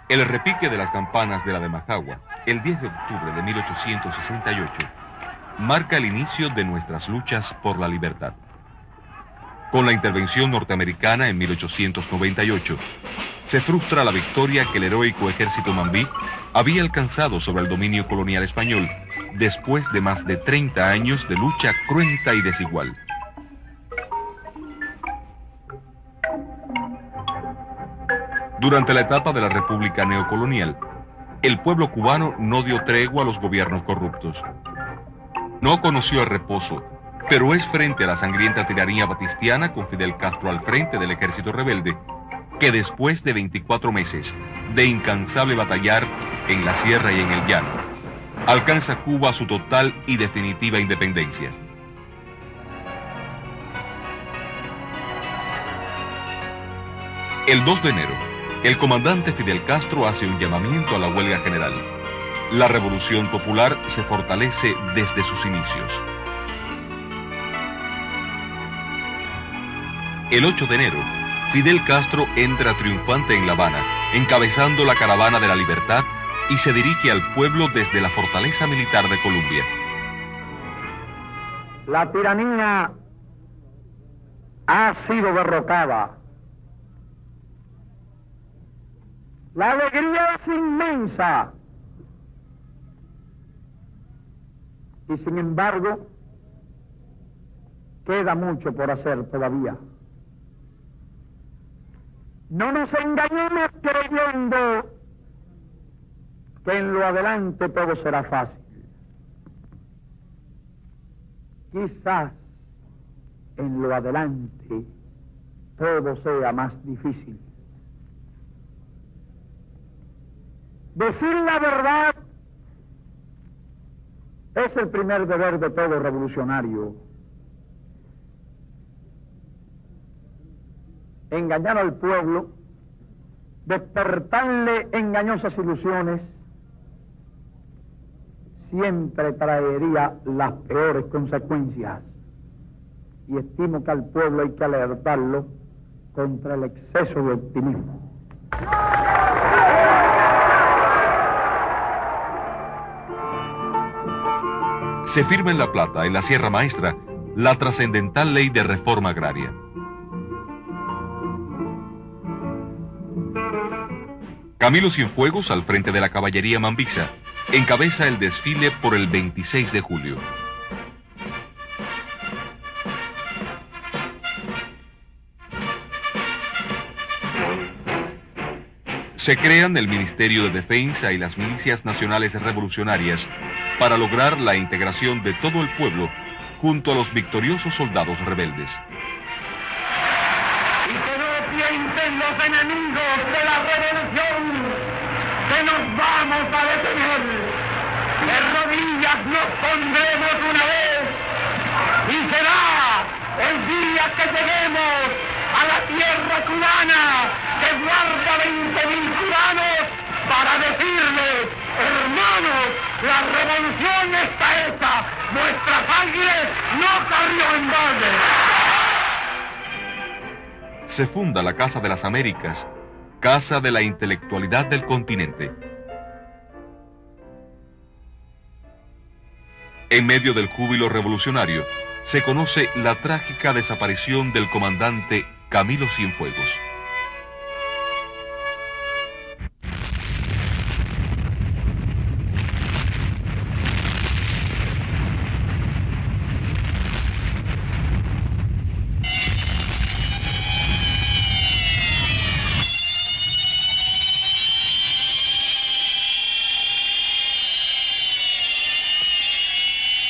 El repique de las campanas de la de Majagua, el 10 de octubre de 1868, marca el inicio de nuestras luchas por la libertad. Con la intervención norteamericana en 1898, se frustra la victoria que el heroico ejército mambí había alcanzado sobre el dominio colonial español después de más de 30 años de lucha cruenta y desigual. Durante la etapa de la República neocolonial, el pueblo cubano no dio tregua a los gobiernos corruptos. No conoció el reposo, pero es frente a la sangrienta tiranía batistiana con Fidel Castro al frente del ejército rebelde que después de 24 meses de incansable batallar en la sierra y en el llano, alcanza Cuba su total y definitiva independencia. El 2 de enero, el comandante Fidel Castro hace un llamamiento a la huelga general. La revolución popular se fortalece desde sus inicios. El 8 de enero, Fidel Castro entra triunfante en La Habana, encabezando la caravana de la libertad y se dirige al pueblo desde la fortaleza militar de Colombia. La tiranía ha sido derrocada. La alegría es inmensa. Y sin embargo, queda mucho por hacer todavía. No nos engañemos creyendo que en lo adelante todo será fácil. Quizás en lo adelante todo sea más difícil. Decir la verdad es el primer deber de todo revolucionario. Engañar al pueblo, despertarle engañosas ilusiones, siempre traería las peores consecuencias. Y estimo que al pueblo hay que alertarlo contra el exceso de optimismo. Se firma en La Plata, en la Sierra Maestra, la trascendental ley de reforma agraria. Camilo Cienfuegos, al frente de la caballería mambisa, encabeza el desfile por el 26 de julio. Se crean el Ministerio de Defensa y las milicias nacionales revolucionarias para lograr la integración de todo el pueblo junto a los victoriosos soldados rebeldes. Y que no piensen los enemigos de la revolución que nos vamos a detener. De rodillas nos pondremos una vez y será el día que lleguemos a la tierra cubana que guarda 20.000 cubanos para decirles: hermanos, la revolución está hecha, nuestra sangre no corrió en balde. Se funda la Casa de las Américas, casa de la intelectualidad del continente. En medio del júbilo revolucionario, se conoce la trágica desaparición del comandante Camilo Cienfuegos.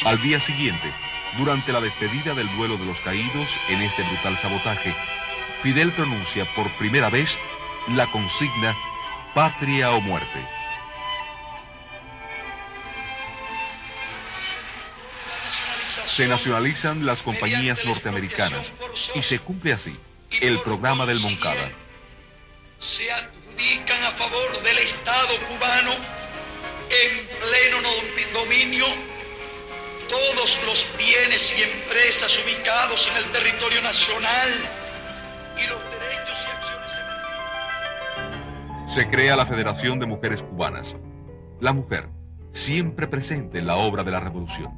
Al día siguiente, durante la despedida del duelo de los caídos en este brutal sabotaje, Fidel pronuncia por primera vez la consigna «Patria o muerte». Se nacionalizan las compañías norteamericanas y se cumple así el programa del Moncada. Se adjudican a favor del Estado cubano en pleno dominio todos los bienes y empresas ubicados en el territorio nacional y los derechos y acciones. Se crea la Federación de Mujeres Cubanas. La mujer, siempre presente en la obra de la revolución.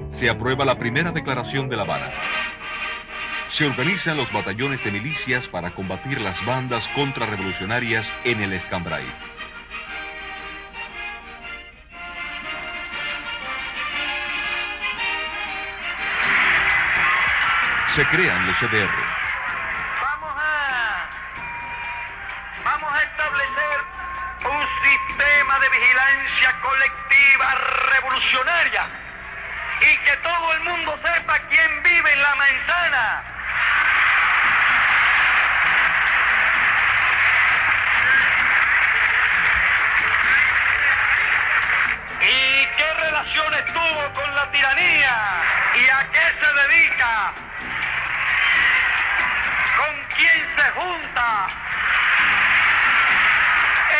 Se aprueba la primera declaración de La Habana. Se organizan los batallones de milicias para combatir las bandas contrarrevolucionarias en el Escambray. Se crean los CDR. Vamos a establecer un sistema de vigilancia colectiva revolucionaria y que todo el mundo sepa quién vive en la manzana. ¿Y qué relaciones tuvo con la tiranía? ¿Y a qué se dedica? ¿Con quién se junta?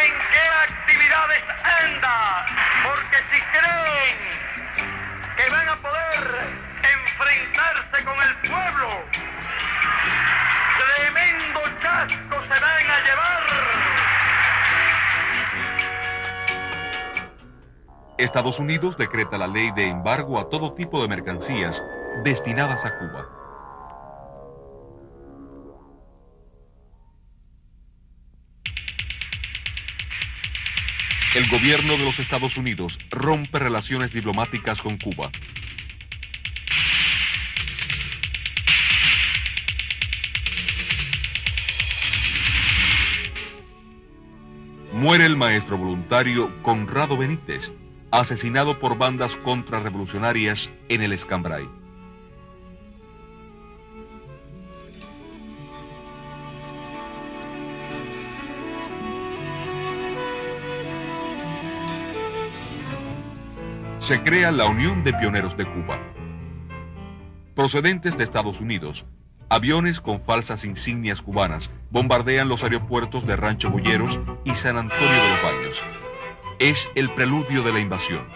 ¿En qué actividades anda? Porque si creen que van a poder enfrentarse con el pueblo, tremendo chasco se van a llevar. Estados Unidos decreta la ley de embargo a todo tipo de mercancías destinadas a Cuba. El gobierno de los Estados Unidos rompe relaciones diplomáticas con Cuba. Muere el maestro voluntario Conrado Benítez, asesinado por bandas contrarrevolucionarias en el Escambray. Se crea la Unión de Pioneros de Cuba. Procedentes de Estados Unidos, aviones con falsas insignias cubanas bombardean los aeropuertos de Rancho Boyeros y San Antonio de los Baños. Es el preludio de la invasión.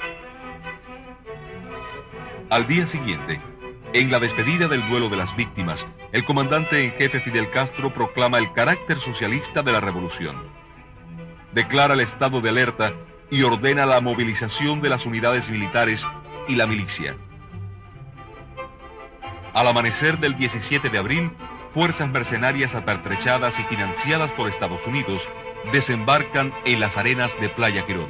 Al día siguiente, en la despedida del duelo de las víctimas, el comandante en jefe Fidel Castro proclama el carácter socialista de la revolución. Declara el estado de alerta y ordena la movilización de las unidades militares y la milicia. Al amanecer del 17 de abril, fuerzas mercenarias apertrechadas y financiadas por Estados Unidos desembarcan en las arenas de Playa Girón.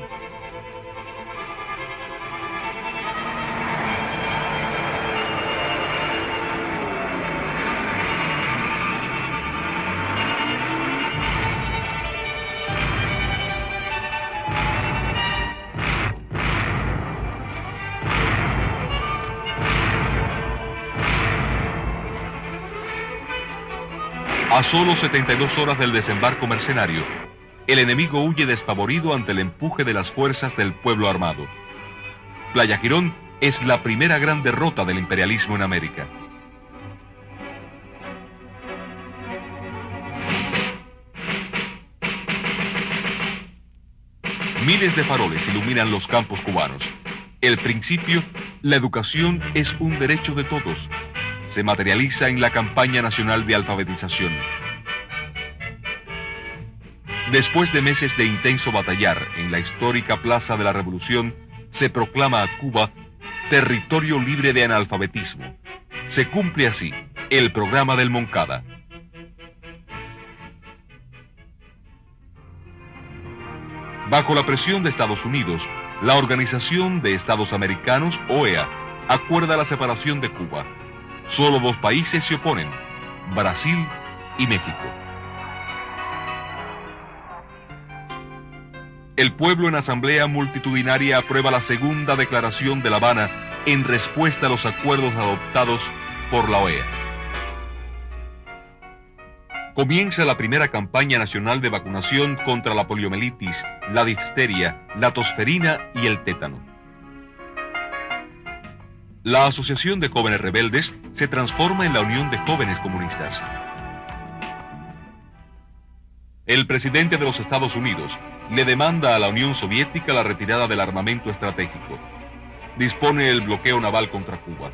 A solo 72 horas del desembarco mercenario, el enemigo huye despavorido ante el empuje de las fuerzas del pueblo armado. Playa Girón es la primera gran derrota del imperialismo en América. Miles de faroles iluminan los campos cubanos. El principio, la educación es un derecho de todos, se materializa en la campaña nacional de alfabetización. Después de meses de intenso batallar en la histórica Plaza de la Revolución, se proclama a Cuba territorio libre de analfabetismo. Se cumple así el programa del Moncada. Bajo la presión de Estados Unidos, la Organización de Estados Americanos, OEA, acuerda la separación de Cuba. Solo dos países se oponen, Brasil y México. El pueblo en asamblea multitudinaria aprueba la segunda declaración de La Habana en respuesta a los acuerdos adoptados por la OEA. Comienza la primera campaña nacional de vacunación contra la poliomielitis, la difteria, la tosferina y el tétano. La Asociación de Jóvenes Rebeldes se transforma en la Unión de Jóvenes Comunistas. El presidente de los Estados Unidos le demanda a la Unión Soviética la retirada del armamento estratégico. Dispone el bloqueo naval contra Cuba.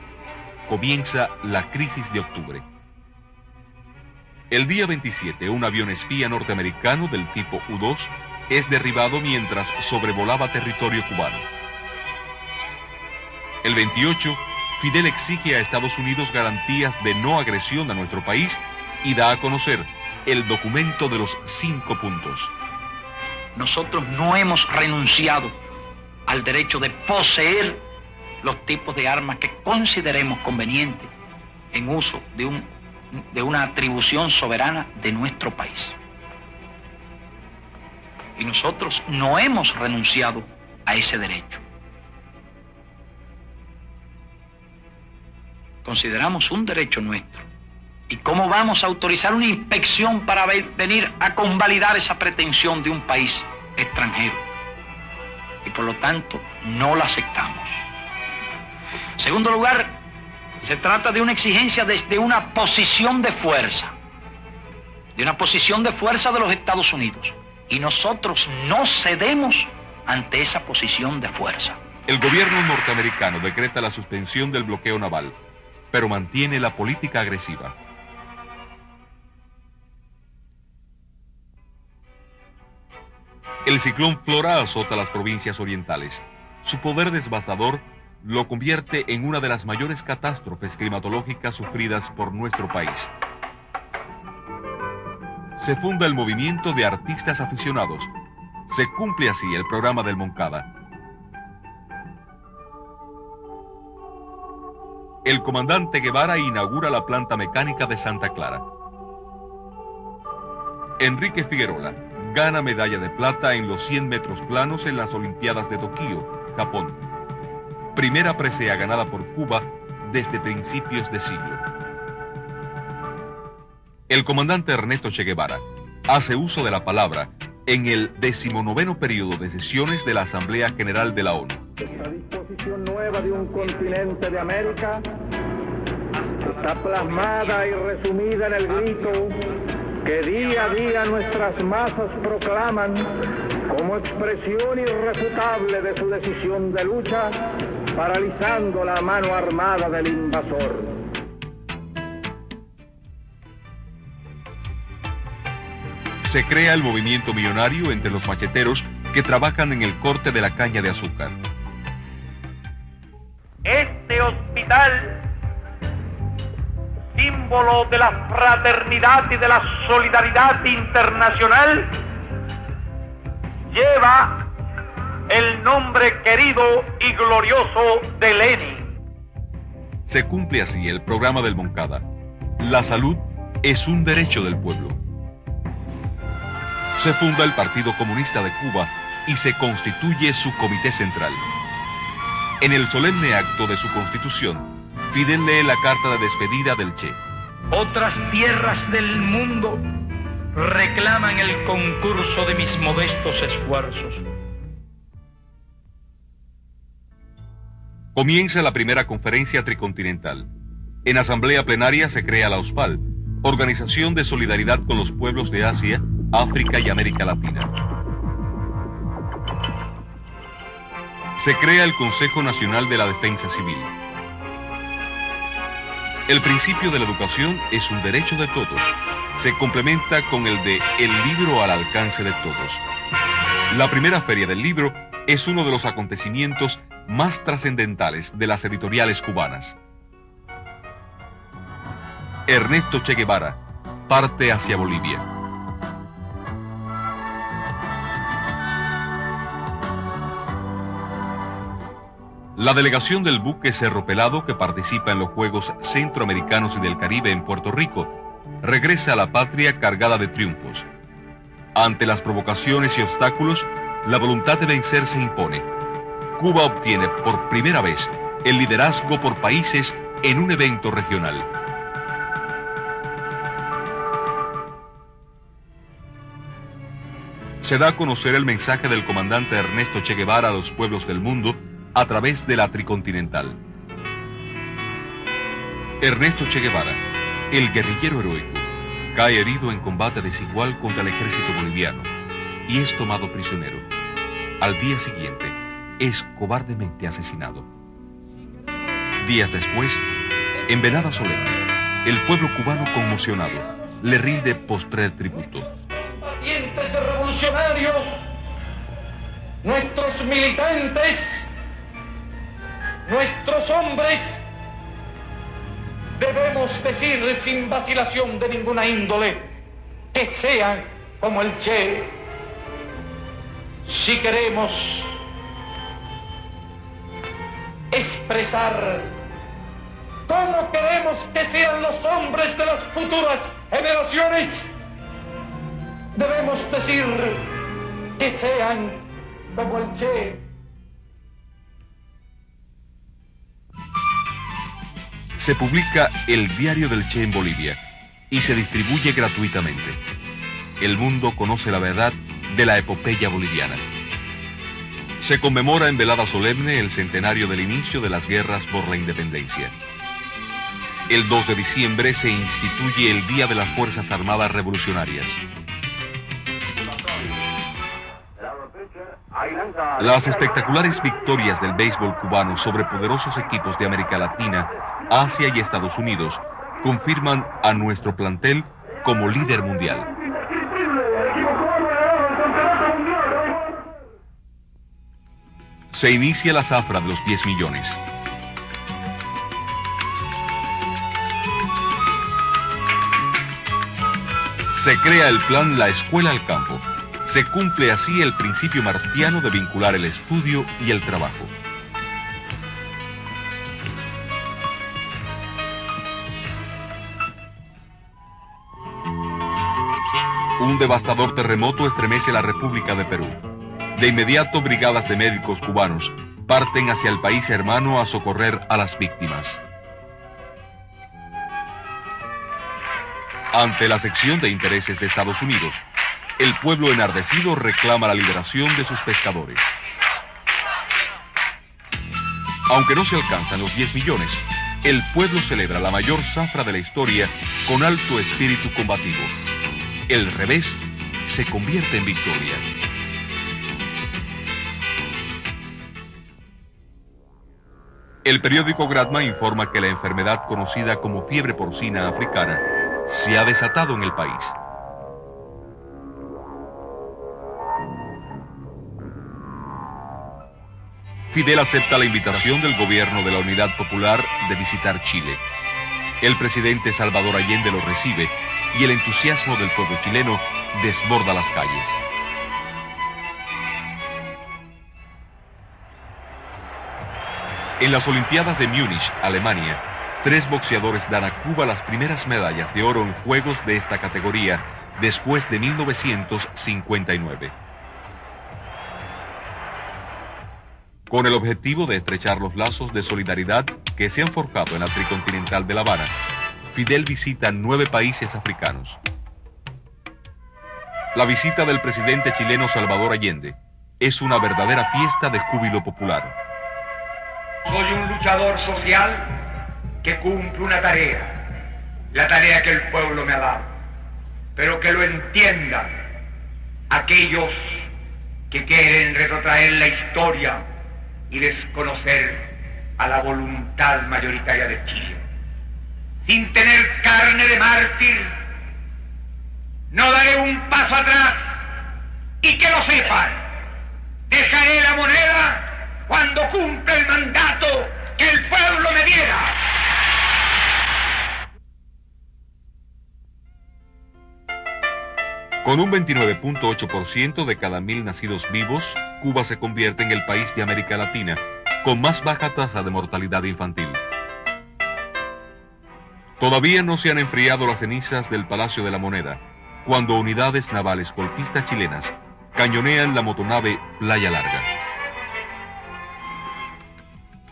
Comienza la crisis de octubre. El día 27, un avión espía norteamericano del tipo U-2 es derribado mientras sobrevolaba territorio cubano. El 28, Fidel exige a Estados Unidos garantías de no agresión a nuestro país y da a conocer el documento de los 5 puntos. Nosotros no hemos renunciado al derecho de poseer los tipos de armas que consideremos convenientes en uso de una atribución soberana de nuestro país. Y nosotros no hemos renunciado a ese derecho. Consideramos un derecho nuestro. ¿Y cómo vamos a autorizar una inspección para venir a convalidar esa pretensión de un país extranjero? Y por lo tanto, no la aceptamos. Segundo lugar, se trata de una exigencia desde una posición de fuerza. De una posición de fuerza de los Estados Unidos. Y nosotros no cedemos ante esa posición de fuerza. El gobierno norteamericano decreta la suspensión del bloqueo naval, pero mantiene la política agresiva. El ciclón Flora azota las provincias orientales. Su poder devastador lo convierte en una de las mayores catástrofes climatológicas sufridas por nuestro país. Se funda el movimiento de artistas aficionados. Se cumple así el programa del Moncada. El comandante Guevara inaugura la planta mecánica de Santa Clara. Enrique Figueroa gana medalla de plata en los 100 metros planos en las Olimpiadas de Tokio, Japón. Primera presea ganada por Cuba desde principios de siglo. El comandante Ernesto Che Guevara hace uso de la palabra en el 19º periodo de sesiones de la Asamblea General de la ONU. Esta disposición nueva de un continente de América está plasmada y resumida en el grito que día a día nuestras masas proclaman como expresión irrefutable de su decisión de lucha, paralizando la mano armada del invasor. Se crea el movimiento millonario entre los macheteros que trabajan en el corte de la caña de azúcar. Este hospital, símbolo de la fraternidad y de la solidaridad internacional, lleva el nombre querido y glorioso de Lenin. Se cumple así el programa del Moncada. La salud es un derecho del pueblo. Se funda el Partido Comunista de Cuba y se constituye su comité central. En el solemne acto de su constitución, Fidel lee la carta de despedida del Che. Otras tierras del mundo reclaman el concurso de mis modestos esfuerzos. Comienza la primera conferencia tricontinental. En asamblea plenaria se crea la OSPAL, Organización de Solidaridad con los Pueblos de Asia, África y América Latina. Se crea el Consejo Nacional de la Defensa Civil. El principio de la educación es un derecho de todos. Se complementa con el de el libro al alcance de todos. La primera feria del libro es uno de los acontecimientos más trascendentales de las editoriales cubanas. Ernesto Che Guevara parte hacia Bolivia. La delegación del buque Cerro Pelado, que participa en los Juegos Centroamericanos y del Caribe en Puerto Rico, regresa a la patria cargada de triunfos. Ante las provocaciones y obstáculos, la voluntad de vencer se impone. Cuba obtiene por primera vez el liderazgo por países en un evento regional. Se da a conocer el mensaje del comandante Ernesto Che Guevara a los pueblos del mundo a través de la Tricontinental. Ernesto Che Guevara, el guerrillero heroico, cae herido en combate desigual contra el ejército boliviano y es tomado prisionero. Al día siguiente, es cobardemente asesinado. Días después, en velada solemne, el pueblo cubano conmocionado le rinde postrer tributo. Combatientes revolucionarios, nuestros militantes, nuestros hombres, debemos decir sin vacilación de ninguna índole que sean como el Che. Si queremos expresar cómo queremos que sean los hombres de las futuras generaciones, debemos decir que sean como el Che. Se publica el Diario del Che en Bolivia y se distribuye gratuitamente. El mundo conoce la verdad de la epopeya boliviana. Se conmemora en velada solemne el centenario del inicio de las guerras por la independencia. El 2 de diciembre se instituye el Día de las Fuerzas Armadas Revolucionarias. Las espectaculares victorias del béisbol cubano sobre poderosos equipos de América Latina, Asia y Estados Unidos confirman a nuestro plantel como líder mundial. Se inicia la zafra de los 10 millones. Se crea el plan La Escuela al Campo. Se cumple así el principio martiano de vincular el estudio y el trabajo. Un devastador terremoto estremece la República de Perú. De inmediato, brigadas de médicos cubanos parten hacia el país hermano a socorrer a las víctimas. Ante la sección de intereses de Estados Unidos, el pueblo enardecido reclama la liberación de sus pescadores. Aunque no se alcanzan los 10 millones, el pueblo celebra la mayor zafra de la historia con alto espíritu combativo. El revés se convierte en victoria. El periódico Gratma informa que la enfermedad conocida como fiebre porcina africana se ha desatado en el país. Fidel acepta la invitación del gobierno de la Unidad Popular de visitar Chile. El presidente Salvador Allende lo recibe y el entusiasmo del pueblo chileno desborda las calles. En las Olimpiadas de Múnich, Alemania, 3 boxeadores dan a Cuba las primeras medallas de oro en juegos de esta categoría después de 1959. Con el objetivo de estrechar los lazos de solidaridad que se han forjado en la Tricontinental de La Habana, Fidel visita 9 países africanos. La visita del presidente chileno Salvador Allende es una verdadera fiesta de júbilo popular. Soy un luchador social que cumple una tarea, la tarea que el pueblo me ha dado, pero que lo entiendan aquellos que quieren retrotraer la historia y desconocer a la voluntad mayoritaria de Chile. Sin tener carne de mártir, no daré un paso atrás, y que lo sepan, dejaré la moneda cuando cumpla el mandato que el pueblo me diera. Con un 29.8% de cada 1000 nacidos vivos, Cuba se convierte en el país de América Latina con más baja tasa de mortalidad infantil. Todavía no se han enfriado las cenizas del Palacio de la Moneda, cuando unidades navales golpistas chilenas cañonean la motonave Playa Larga.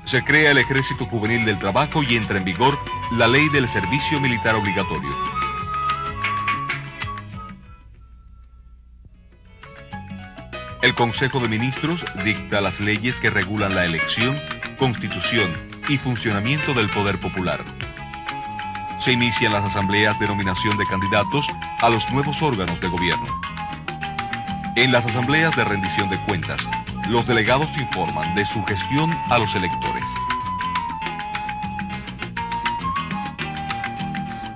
Se crea el Ejército Juvenil del Trabajo y entra en vigor la Ley del Servicio Militar Obligatorio. El Consejo de Ministros dicta las leyes que regulan la elección, constitución y funcionamiento del poder popular. Se inician las asambleas de nominación de candidatos a los nuevos órganos de gobierno. En las asambleas de rendición de cuentas, los delegados informan de su gestión a los electores.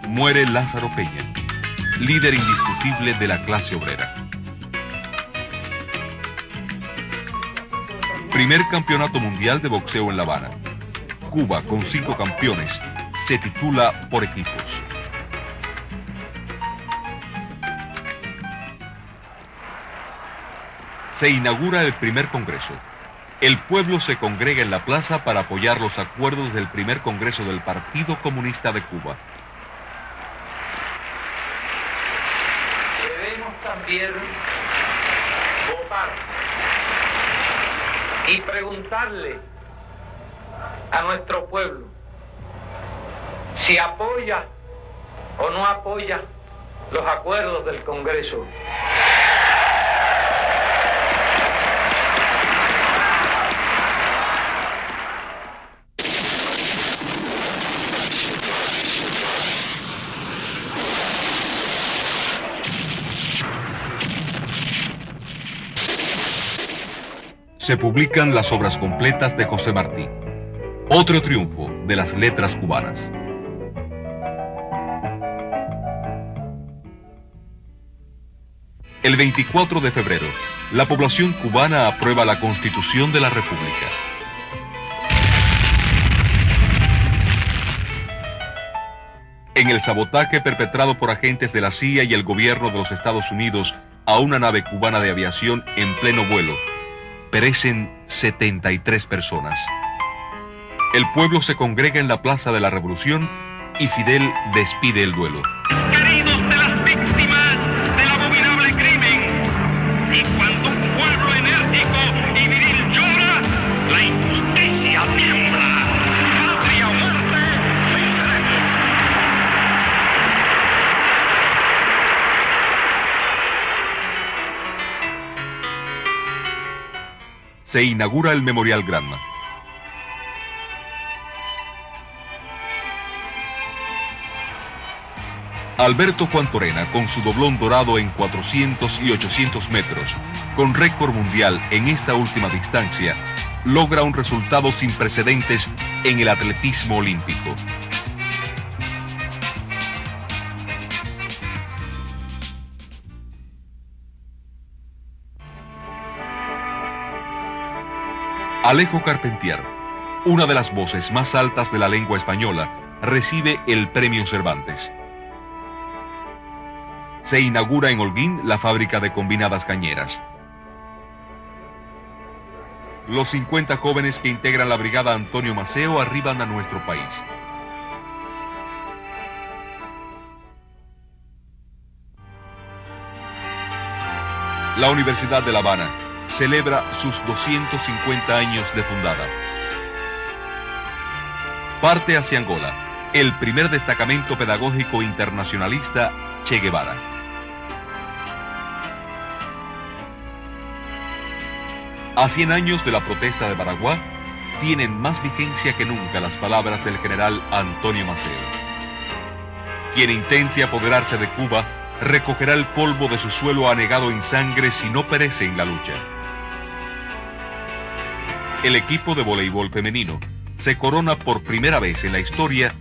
Muere Lázaro Peña. líder indiscutible de la clase obrera. Primer campeonato mundial de boxeo en La Habana. Cuba, con 5 campeones, se titula por equipos. Se inaugura el primer congreso. El pueblo se congrega en la plaza para apoyar los acuerdos del primer congreso del Partido Comunista de Cuba. Debemos también votar y preguntarle a nuestro pueblo si apoya o no apoya los acuerdos del Congreso. Se publican las obras completas de José Martí. Otro triunfo de las letras cubanas. El 24 de febrero, la población cubana aprueba la Constitución de la República. En el sabotaje perpetrado por agentes de la CIA y el gobierno de los Estados Unidos a una nave cubana de aviación en pleno vuelo, perecen 73 personas. El pueblo se congrega en la Plaza de la Revolución y Fidel despide el duelo. Queridos de las víctimas del abominable crimen, y cuando un pueblo enérgico y viril llora, la injusticia tiembla. Patria o muerte, Se inaugura el Memorial Granma. Alberto Juan Torena, con su doblón dorado en 400 y 800 metros, con récord mundial en esta última distancia, logra un resultado sin precedentes en el atletismo olímpico. Alejo Carpentier, una de las voces más altas de la lengua española, recibe el Premio Cervantes. Se inaugura en Holguín la fábrica de combinadas cañeras. Los 50 jóvenes que integran la brigada Antonio Maceo arriban a nuestro país. La Universidad de La Habana celebra sus 250 años de fundada. Parte hacia Angola el primer destacamento pedagógico internacionalista, Che Guevara. A 100 años de la protesta de Baraguá, tienen más vigencia que nunca las palabras del general Antonio Maceo. Quien intente apoderarse de Cuba, recogerá el polvo de su suelo anegado en sangre si no perece en la lucha. El equipo de voleibol femenino se corona por primera vez en la historia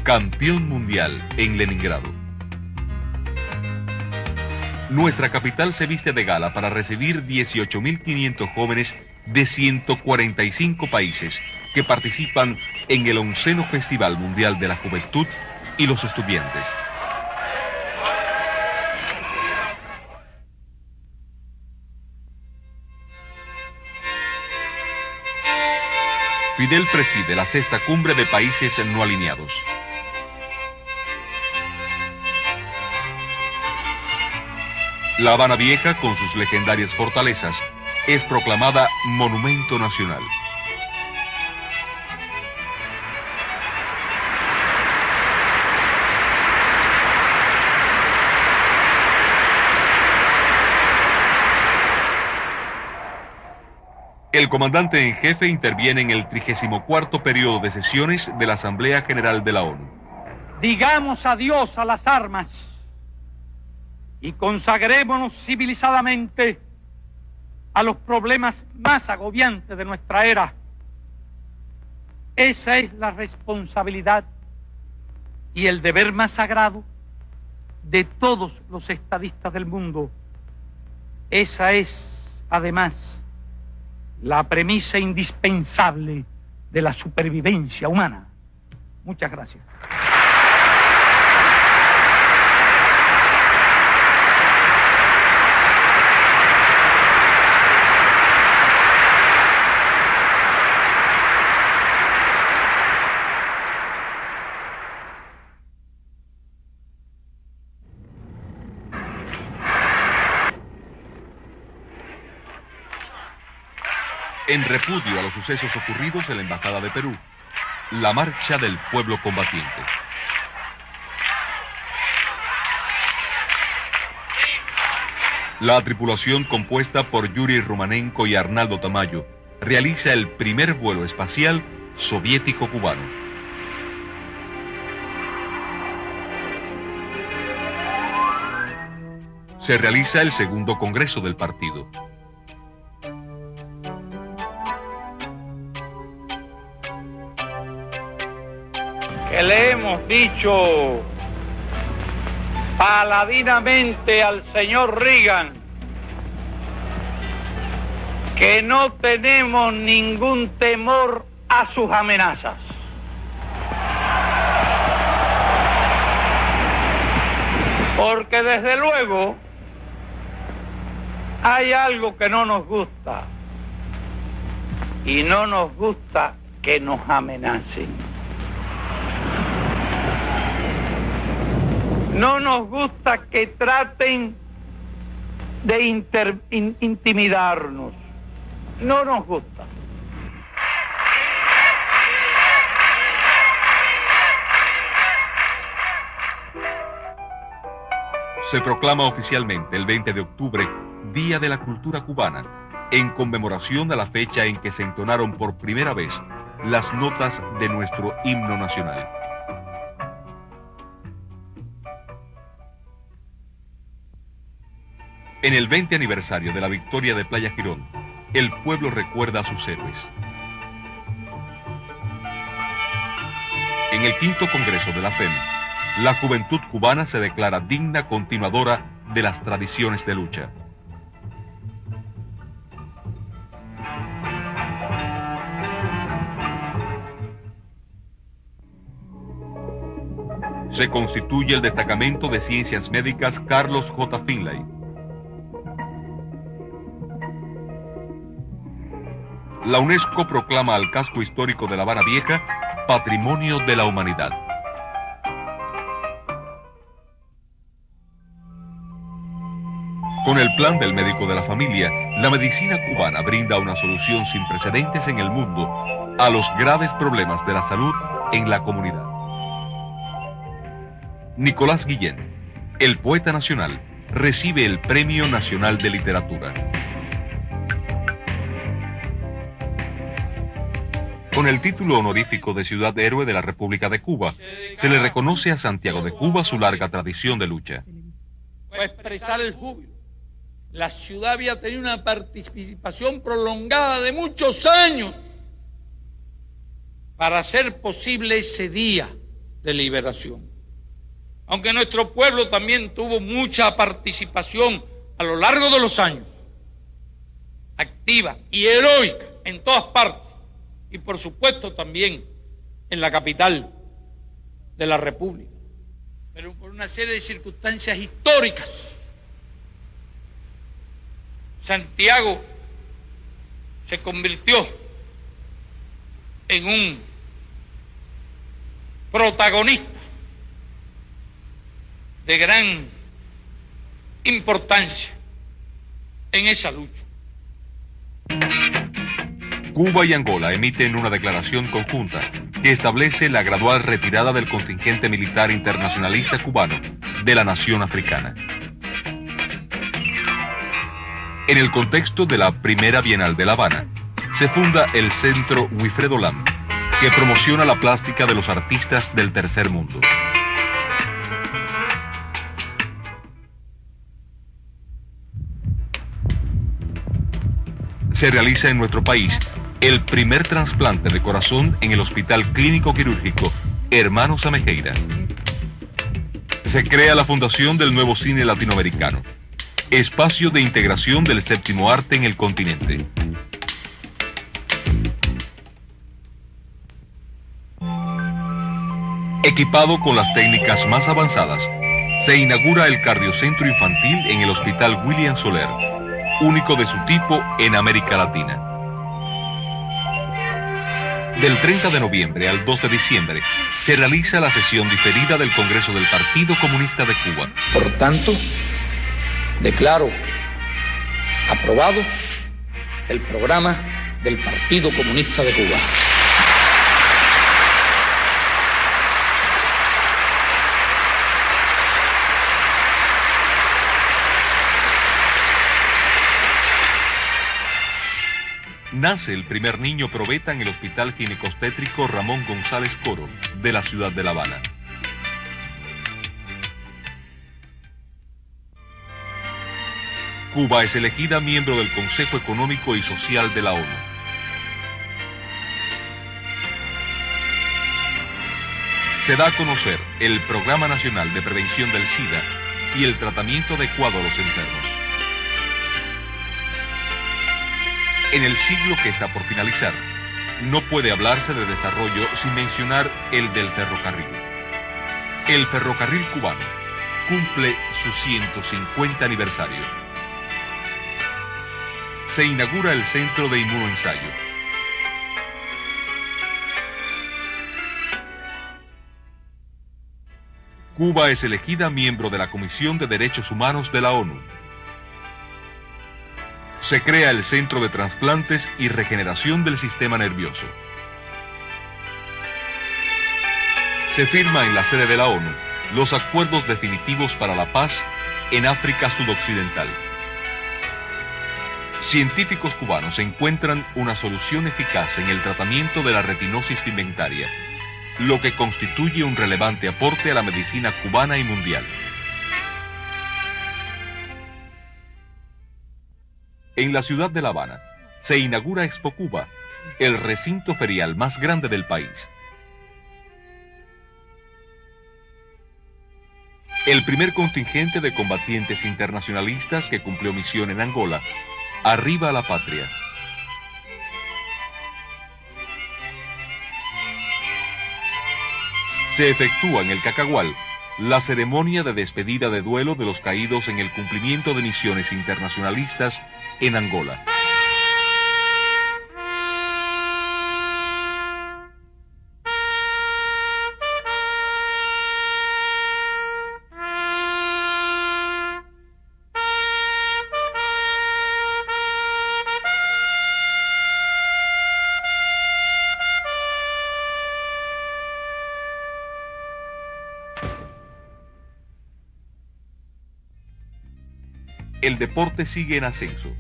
campeón mundial en Leningrado. Nuestra capital se viste de gala para recibir 18.500 jóvenes de 145 países que participan en el 11º Festival Mundial de la Juventud y los Estudiantes. Fidel preside la 6ª cumbre de países no alineados. La Habana Vieja, con sus legendarias fortalezas, es proclamada Monumento Nacional. El comandante en jefe interviene en el 34º periodo de sesiones de la Asamblea General de la ONU. Digamos adiós a las armas y consagrémonos civilizadamente a los problemas más agobiantes de nuestra era. Esa es la responsabilidad y el deber más sagrado de todos los estadistas del mundo. Esa es, además, la premisa indispensable de la supervivencia humana. Muchas gracias. En repudio a los sucesos ocurridos en la Embajada de Perú, la marcha del pueblo combatiente. La tripulación compuesta por Yuri Romanenko y Arnaldo Tamayo realiza el primer vuelo espacial soviético-cubano. Se realiza el segundo congreso del partido. Que le hemos dicho paladinamente al señor Reagan que no tenemos ningún temor a sus amenazas. Porque desde luego hay algo que no nos gusta, y no nos gusta que nos amenacen. No nos gusta que traten de intimidarnos. No nos gusta. Se proclama oficialmente el 20 de octubre Día de la Cultura Cubana, en conmemoración a la fecha en que se entonaron por primera vez las notas de nuestro himno nacional. En el 20 aniversario de la victoria de Playa Girón, el pueblo recuerda a sus héroes. En el quinto congreso de la FEM, la juventud cubana se declara digna continuadora de las tradiciones de lucha. Se constituye el destacamento de ciencias médicas Carlos J. Finlay. La UNESCO proclama al casco histórico de La Habana Vieja Patrimonio de la Humanidad. Con el plan del médico de la familia, la medicina cubana brinda una solución sin precedentes en el mundo a los graves problemas de la salud en la comunidad. Nicolás Guillén, el poeta nacional, recibe el Premio Nacional de Literatura. Con el título honorífico de Ciudad Héroe de la República de Cuba, se le reconoce a Santiago de Cuba su larga tradición de lucha. Para expresar el júbilo. La ciudad había tenido una participación prolongada de muchos años para hacer posible ese día de liberación. Aunque nuestro pueblo también tuvo mucha participación a lo largo de los años, activa y heroica en todas partes, y por supuesto también en la capital de la República. Pero por una serie de circunstancias históricas, Santiago se convirtió en un protagonista de gran importancia en esa lucha. Cuba y Angola emiten una declaración conjunta que establece la gradual retirada del contingente militar internacionalista cubano de la nación africana. En el contexto de la primera Bienal de La Habana, se funda el Centro Wilfredo Lam, que promociona la plástica de los artistas del tercer mundo. Se realiza en nuestro país el primer trasplante de corazón en el Hospital Clínico Quirúrgico Hermanos Amejeira. se crea la fundación del nuevo cine latinoamericano, espacio de integración del séptimo arte en el continente. Equipado con las técnicas más avanzadas, se inaugura el cardiocentro infantil en el Hospital William Soler, único de su tipo en América Latina. Del 30 de noviembre al 2 de diciembre se realiza la sesión diferida del Congreso del Partido Comunista de Cuba. Por tanto, declaro aprobado el programa del Partido Comunista de Cuba. Nace el primer niño probeta en el Hospital Ginecostétrico Ramón González Coro, de la ciudad de La Habana. Cuba es elegida miembro del Consejo Económico y Social de la ONU. Se da a conocer el Programa Nacional de Prevención del SIDA y el tratamiento adecuado a los enfermos. En el siglo que está por finalizar, no puede hablarse de desarrollo sin mencionar el del ferrocarril. El ferrocarril cubano cumple su 150 aniversario. Se inaugura el Centro de Inmunoensayo. Cuba es elegida miembro de la Comisión de Derechos Humanos de la ONU. Se crea el Centro de Trasplantes y Regeneración del Sistema Nervioso. Se firma en la sede de la ONU los acuerdos definitivos para la paz en África Sudoccidental. Científicos cubanos encuentran una solución eficaz en el tratamiento de la retinosis pigmentaria, lo que constituye un relevante aporte a la medicina cubana y mundial. En la ciudad de La Habana se inaugura Expo Cuba, el recinto ferial más grande del país. El primer contingente de combatientes internacionalistas que cumplió misión en Angola arriba a la patria. Se efectúa en el Cacagual la ceremonia de despedida de duelo de los caídos en el cumplimiento de misiones internacionalistas en Angola. El deporte sigue en ascenso.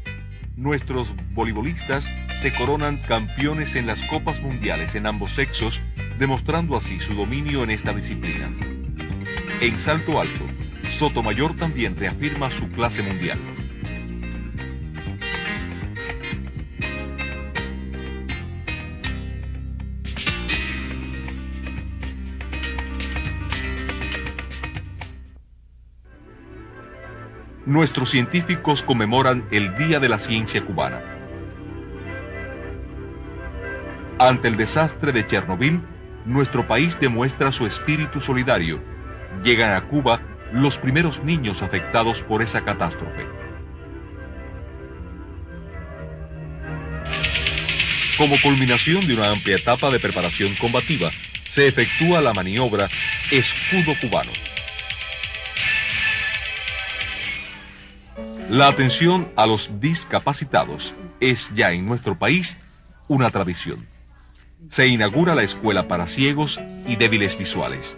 Nuestros voleibolistas se coronan campeones en las Copas Mundiales en ambos sexos, demostrando así su dominio en esta disciplina. En salto alto, Sotomayor también reafirma su clase mundial. Nuestros científicos conmemoran el Día de la Ciencia Cubana. Ante el desastre de Chernobyl, nuestro país demuestra su espíritu solidario. Llegan a Cuba los primeros niños afectados por esa catástrofe. Como culminación de una amplia etapa de preparación combativa, se efectúa la maniobra Escudo Cubano. La atención a los discapacitados es ya en nuestro país una tradición. Se inaugura la escuela para ciegos y débiles visuales.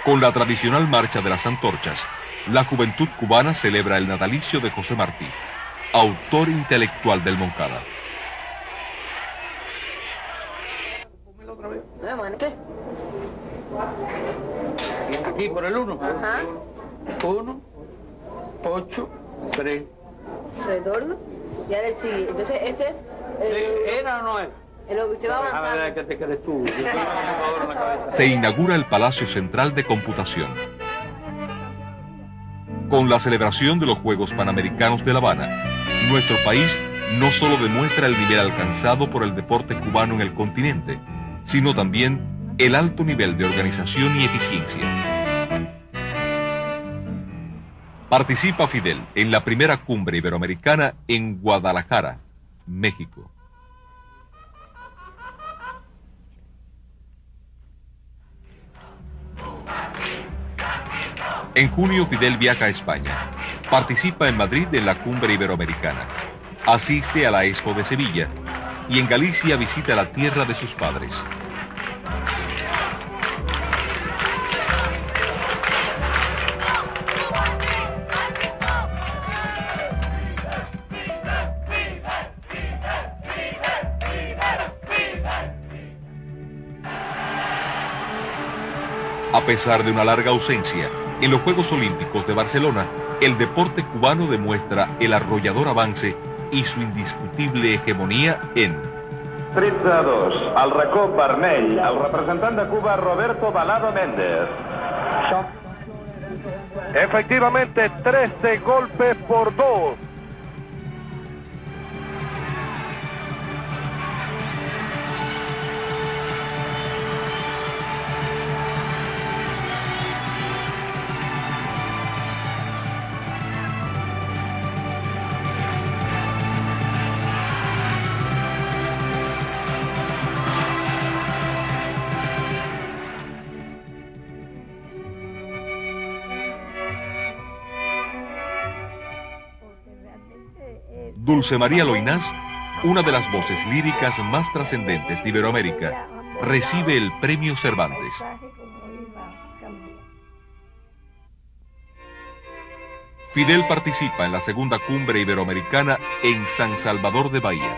Con la tradicional marcha de las antorchas, la juventud cubana celebra el natalicio de José Martí, autor intelectual del Moncada. Aquí por el 1. Ajá. 1, 8, 3. Retorno. Y ahora sí. Entonces, este es... ¿Era o no era? Usted va avanzando. ¿Qué crees tú? Yo tengo una computadora en la cabeza. Se inaugura el Palacio Central de Computación. Con la celebración de los Juegos Panamericanos de La Habana, nuestro país no solo demuestra el nivel alcanzado por el deporte cubano en el continente, sino también el alto nivel de organización y eficiencia. Participa Fidel en la primera cumbre iberoamericana en Guadalajara, México. En junio, Fidel viaja a España. Participa en Madrid en la cumbre iberoamericana. Asiste a la Expo de Sevilla y en Galicia visita la tierra de sus padres. A pesar de una larga ausencia, en los Juegos Olímpicos de Barcelona, el deporte cubano demuestra el arrollador avance y su indiscutible hegemonía en 13-2, al racó vermell, el representant de Cuba, Roberto Balado Méndez. Efectivamente, 13 golpes por 2. Dulce María Loinás, una de las voces líricas más trascendentes de Iberoamérica, recibe el Premio Cervantes. Fidel participa en la segunda cumbre iberoamericana en San Salvador de Bahía.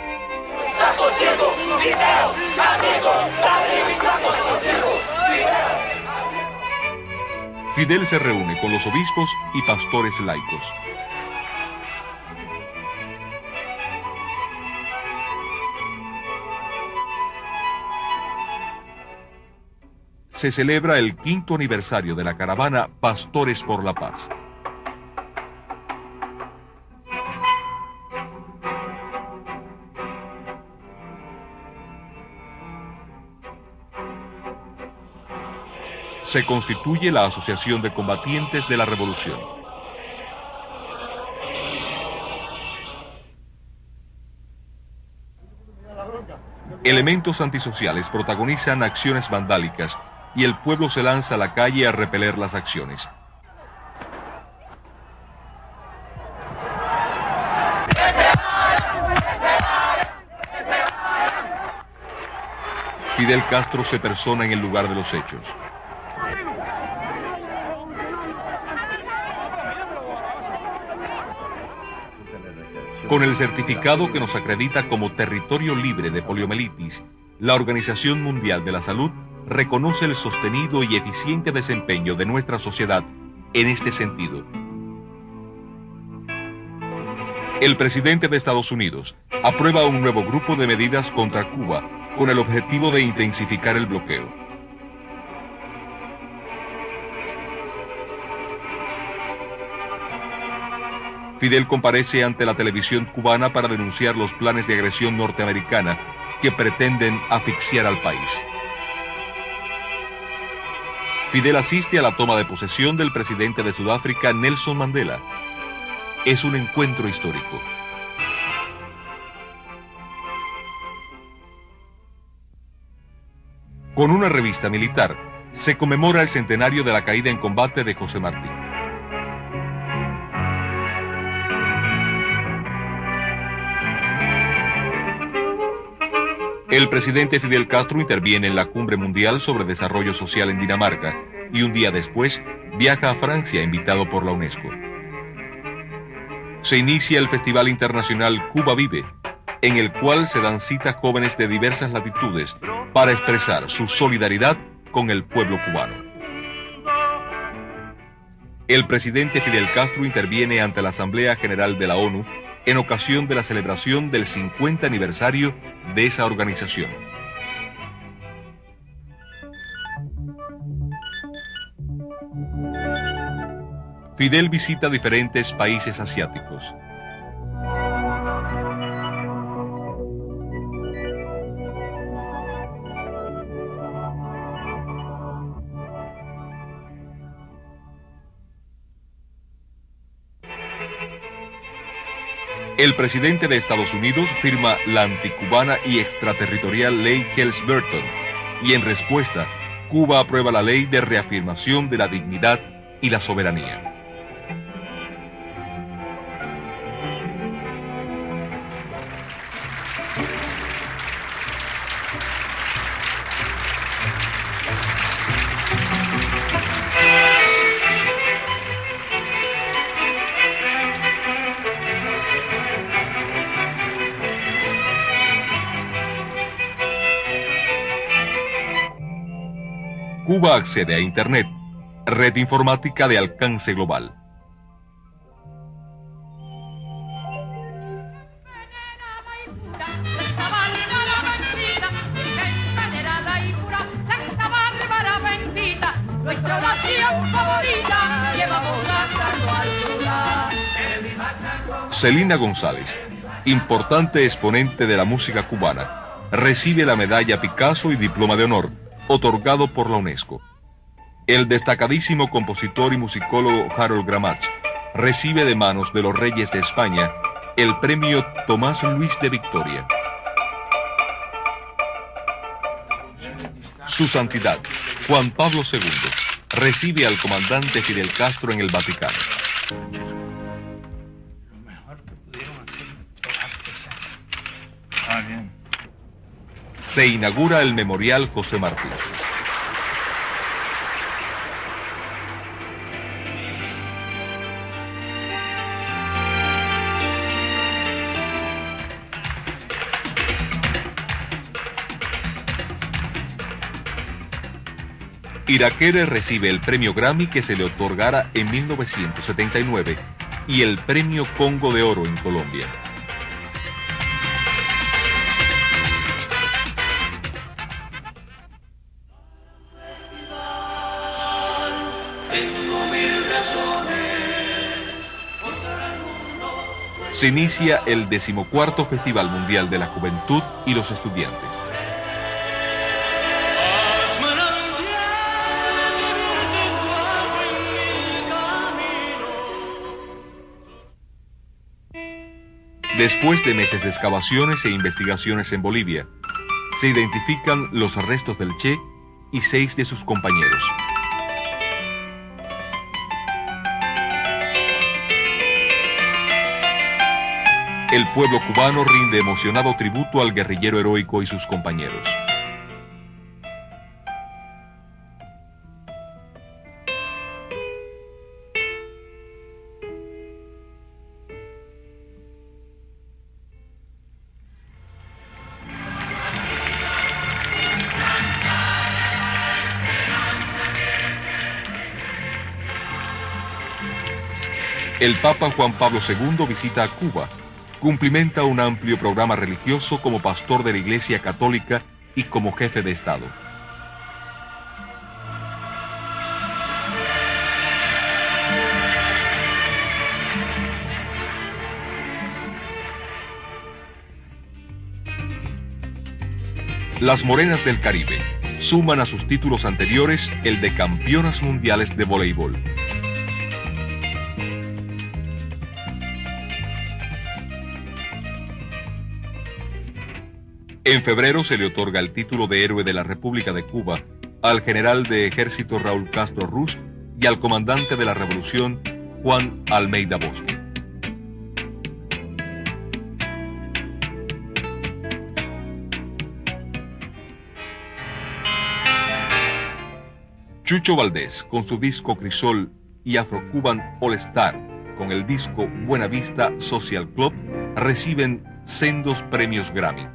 Fidel se reúne con los obispos y pastores laicos. Se celebra el 5º aniversario de la caravana Pastores por la Paz. Se constituye la Asociación de Combatientes de la Revolución. Elementos antisociales protagonizan acciones vandálicas y el pueblo se lanza a la calle a repeler las acciones. Fidel Castro se persona en el lugar de los hechos. Con el certificado que nos acredita como territorio libre de poliomielitis, la Organización Mundial de la Salud reconoce el sostenido y eficiente desempeño de nuestra sociedad en este sentido. El presidente de Estados Unidos aprueba un nuevo grupo de medidas contra Cuba con el objetivo de intensificar el bloqueo. Fidel comparece ante la televisión cubana para denunciar los planes de agresión norteamericana que pretenden asfixiar al país. Fidel asiste a la toma de posesión del presidente de Sudáfrica, Nelson Mandela. Es un encuentro histórico. Con una revista militar, se conmemora el centenario de la caída en combate de José Martí. El presidente Fidel Castro interviene en la Cumbre Mundial sobre Desarrollo Social en Dinamarca y un día después viaja a Francia invitado por la UNESCO. Se inicia el Festival Internacional Cuba Vive, en el cual se dan cita jóvenes de diversas latitudes para expresar su solidaridad con el pueblo cubano. El presidente Fidel Castro interviene ante la Asamblea General de la ONU en ocasión de la celebración del 50 aniversario de esa organización. Fidel visita diferentes países asiáticos. El presidente de Estados Unidos firma la anticubana y extraterritorial ley Helms-Burton, y en respuesta, Cuba aprueba la ley de reafirmación de la dignidad y la soberanía. Cuba accede a Internet, red informática de alcance global. Celina González, importante exponente de la música cubana, recibe la medalla Picasso y diploma de honor, otorgado por la UNESCO. El destacadísimo compositor y musicólogo Harold Gramach recibe de manos de los reyes de España el premio Tomás Luis de Victoria. Su Santidad, Juan Pablo II, recibe al comandante Fidel Castro en el Vaticano. Lo mejor que pudieron hacer bien. Se inaugura el Memorial José Martí. Irakere recibe el premio Grammy que se le otorgara en 1979 y el premio Congo de Oro en Colombia. Se inicia el 14º Festival Mundial de la Juventud y los Estudiantes. Después de meses de excavaciones e investigaciones en Bolivia, se identifican los restos del Che y 6 de sus compañeros. El pueblo cubano rinde emocionado tributo al guerrillero heroico y sus compañeros. El Papa Juan Pablo II visita a Cuba. Cumplimenta un amplio programa religioso como pastor de la Iglesia Católica y como jefe de Estado. Las Morenas del Caribe suman a sus títulos anteriores el de campeonas mundiales de voleibol. En febrero se le otorga el título de Héroe de la República de Cuba al general de ejército Raúl Castro Ruz y al comandante de la Revolución Juan Almeida Bosque. Chucho Valdés, con su disco Crisol, y Afro-Cuban All Star, con el disco Buena Vista Social Club, reciben sendos premios Grammy.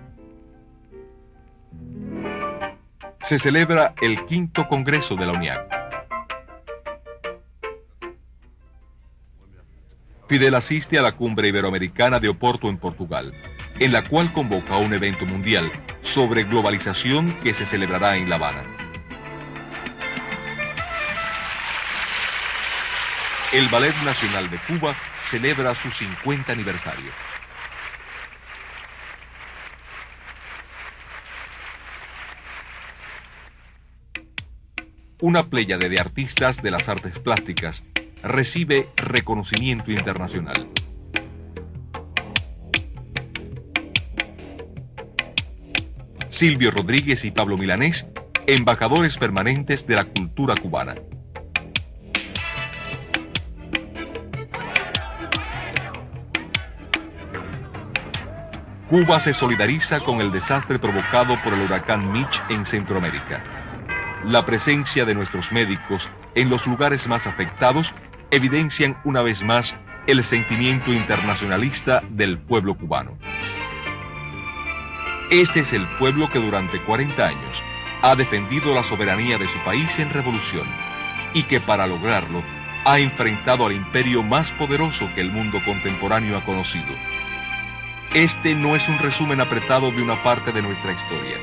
Se celebra el 5º Congreso de la UNIAC. Fidel asiste a la cumbre iberoamericana de Oporto en Portugal, en la cual convoca un evento mundial sobre globalización que se celebrará en La Habana. El Ballet Nacional de Cuba celebra su 50 aniversario. Una pléyade de artistas de las artes plásticas recibe reconocimiento internacional. Silvio Rodríguez y Pablo Milanés, embajadores permanentes de la cultura cubana. Cuba se solidariza con el desastre provocado por el huracán Mitch en Centroamérica. La presencia de nuestros médicos en los lugares más afectados evidencian una vez más el sentimiento internacionalista del pueblo cubano. Este es el pueblo que durante 40 años ha defendido la soberanía de su país en revolución y que para lograrlo ha enfrentado al imperio más poderoso que el mundo contemporáneo ha conocido. Este no es un resumen apretado de una parte de nuestra historia.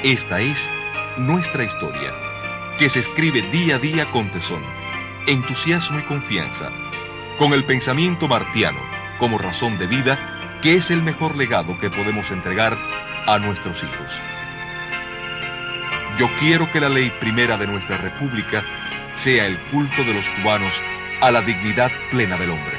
Esta es nuestra historia, que se escribe día a día con tesón, entusiasmo y confianza, con el pensamiento martiano como razón de vida, que es el mejor legado que podemos entregar a nuestros hijos. Yo quiero que la ley primera de nuestra república sea el culto de los cubanos a la dignidad plena del hombre.